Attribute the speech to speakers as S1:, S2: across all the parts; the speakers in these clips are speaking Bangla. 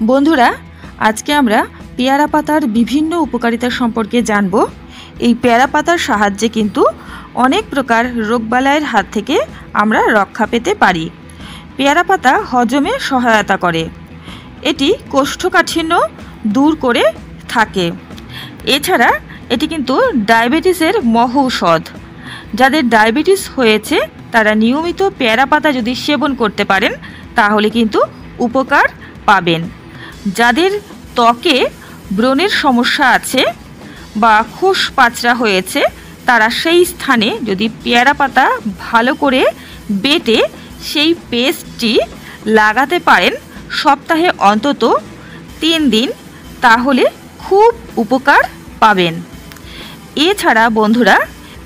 S1: বন্ধুরা, আজকে আমরা পেয়ারা পাতার বিভিন্ন উপকারিতা সম্পর্কে জানব। এই পেয়ারা পাতার সাহায্যে কিন্তু অনেক প্রকার রোগবালাইয়ের হাত থেকে আমরা রক্ষা পেতে পারি। পেয়ারা পাতা হজমে সহায়তা করে, এটি কোষ্ঠকাঠিন্য দূর করে থাকে। এছাড়া এটি কিন্তু ডায়াবেটিসের মহৌষধ। যাদের ডায়াবেটিস হয়েছে তারা নিয়মিত পেয়ারা পাতা যদি সেবন করতে পারেন তাহলে কিন্তু উপকার পাবেন। যাদের ত্বকে ব্রণের সমস্যা আছে বা খোস পাচড়া হয়েছে তারা সেই স্থানে যদি পেয়ারা পাতা ভালো করে বেটে সেই পেস্টটি লাগাতে পারেন সপ্তাহে অন্তত 3 দিন, তাহলে খুব উপকার পাবেন। এছাড়া বন্ধুরা,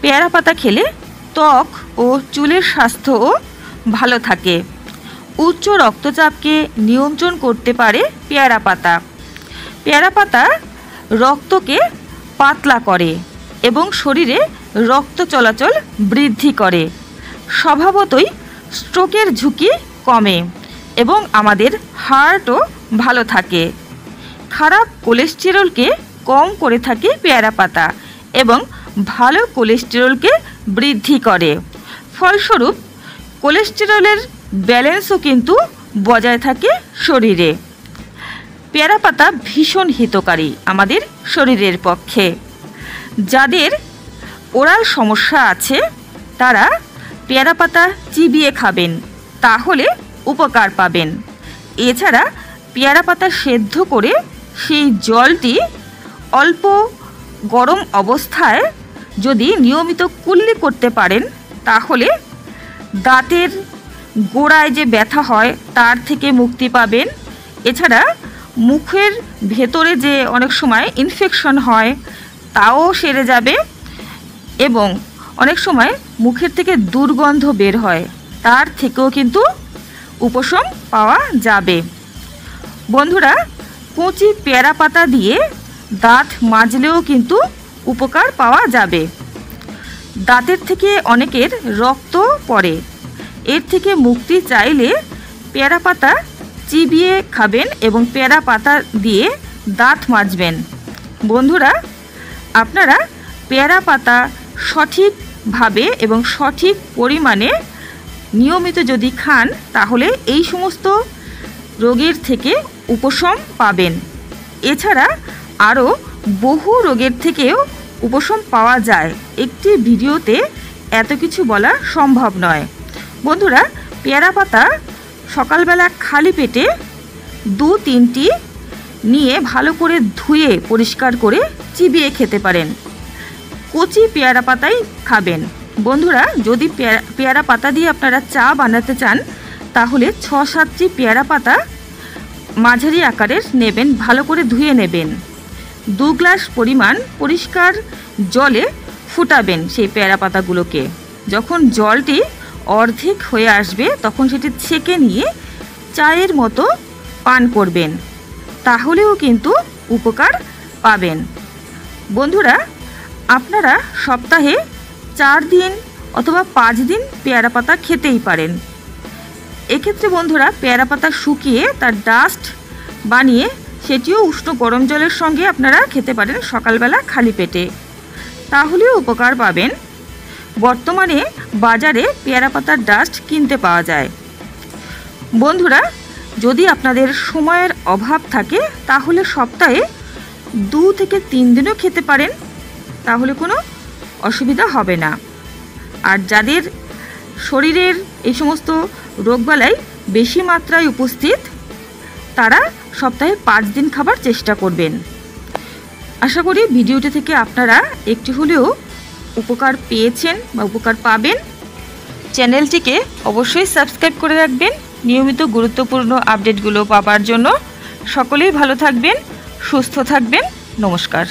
S1: পেয়ারা পাতা খেলে ত্বক ও চুলের স্বাস্থ্যও ভালো থাকে। উচ্চ রক্তচাপকে নিয়ন্ত্রণ করতে পারে পেয়ারা পাতা। পেয়ারা পাতা রক্তকে পাতলা করে এবং শরীরে রক্ত চলাচল বৃদ্ধি করে। স্বভাবতই স্ট্রোকের ঝুঁকি কমে এবং আমাদের হার্টও ভালো থাকে। খারাপ কোলেস্টেরলকে কম করে থাকে পেয়ারা পাতা এবং ভালো কোলেস্টেরলকে বৃদ্ধি করে। ফলস্বরূপ কোলেস্টেরলের ব্যালেন্সও কিন্তু বজায় থাকে শরীরে। পেয়ারা পাতা ভীষণ হিতকারী আমাদের শরীরের পক্ষে। যাদের ওরাল সমস্যা আছে তারা পেয়ারা পাতা চিবিয়ে খাবেন, তাহলে উপকার পাবেন। এছাড়া পেয়ারা পাতা সেদ্ধ করে সেই জলটি অল্প গরম অবস্থায় যদি নিয়মিত কুল্লি করতে পারেন তাহলে দাঁতের গোড়ায় যে ব্যথা হয় তার থেকে মুক্তি পাবেন। এছাড়া মুখের ভেতরে যে অনেক সময় ইনফেকশন হয় তাও সেরে যাবে এবং অনেক সময় মুখের থেকে দুর্গন্ধ বের হয় তার থেকেও কিন্তু উপশম পাওয়া যাবে। বন্ধুরা, কচি পেয়ারা পাতা দিয়ে দাঁত মাজলেও কিন্তু উপকার পাওয়া যাবে। দাঁতের থেকে অনেকের রক্ত পড়ে, এর থেকে মুক্তি চাইলে পেয়ারা পাতা চিবিয়ে খাবেন এবং পেয়ারা পাতা দিয়ে দাঁত মাজবেন। বন্ধুরা, আপনারা পেয়ারা পাতা সঠিকভাবে এবং সঠিক পরিমাণে নিয়মিত যদি খান তাহলে এই সমস্ত রোগের থেকে উপশম পাবেন। এছাড়া আরও বহু রোগের থেকেও উপশম পাওয়া যায়। একটি ভিডিওতে এত কিছু বলা সম্ভব নয়। বন্ধুরা, পেয়ারা পাতা সকালবেলা খালি পেটে 2-3টি নিয়ে ভালো করে ধুয়ে পরিষ্কার করে চিবিয়ে খেতে পারেন। কচি পেয়ারা পাতাই খাবেন। বন্ধুরা, যদি পেয়ারা পাতা দিয়ে আপনারা চা বানাতে চান তাহলে 6-7টি পেয়ারা পাতা মাঝারি আকারের নেবেন, ভালো করে ধুয়ে নেবেন। 2 গ্লাস পরিমাণ পরিষ্কার জলে ফুটাবেন সেই পেয়ারা পাতাগুলোকে। যখন জলটি অর্ধেক হয়ে আসবে তখন সেটি ছেঁকে নিয়ে চায়ের মতো পান করবেন, তাহলেও কিন্তু উপকার পাবেন। বন্ধুরা, আপনারা সপ্তাহে 4 দিন অথবা 5 দিন পেয়ারা পাতা খেতেই পারেন। এক্ষেত্রে বন্ধুরা, পেয়ারা পাতা শুকিয়ে তার ডাস্ট বানিয়ে সেটিও উষ্ণ গরম জলের সঙ্গে আপনারা খেতে পারেন সকালবেলা খালি পেটে, তাহলেও উপকার পাবেন। বর্তমানে বাজারে পেয়ারা পাতার ডাস্ট কিনতে পাওয়া যায়। বন্ধুরা, যদি আপনাদের সময়ের অভাব থাকে তাহলে সপ্তাহে 2 থেকে 3 দিনও খেতে পারেন, তাহলে কোনো অসুবিধা হবে না। আর যাদের শরীরের এই সমস্ত রোগবালাই বেশি মাত্রায় উপস্থিত তারা সপ্তাহে 5 দিন খাবার চেষ্টা করবেন। আশা করি ভিডিওটি থেকে আপনারা একটু হলেও উপকার পেয়েছেন বা উপকার পাবেন। চ্যানেলটিকে অবশ্যই সাবস্ক্রাইব করে রাখবেন নিয়মিত গুরুত্বপূর্ণ আপডেটগুলো পাওয়ার জন্য। সকলেই ভালো থাকবেন, সুস্থ থাকবেন। নমস্কার।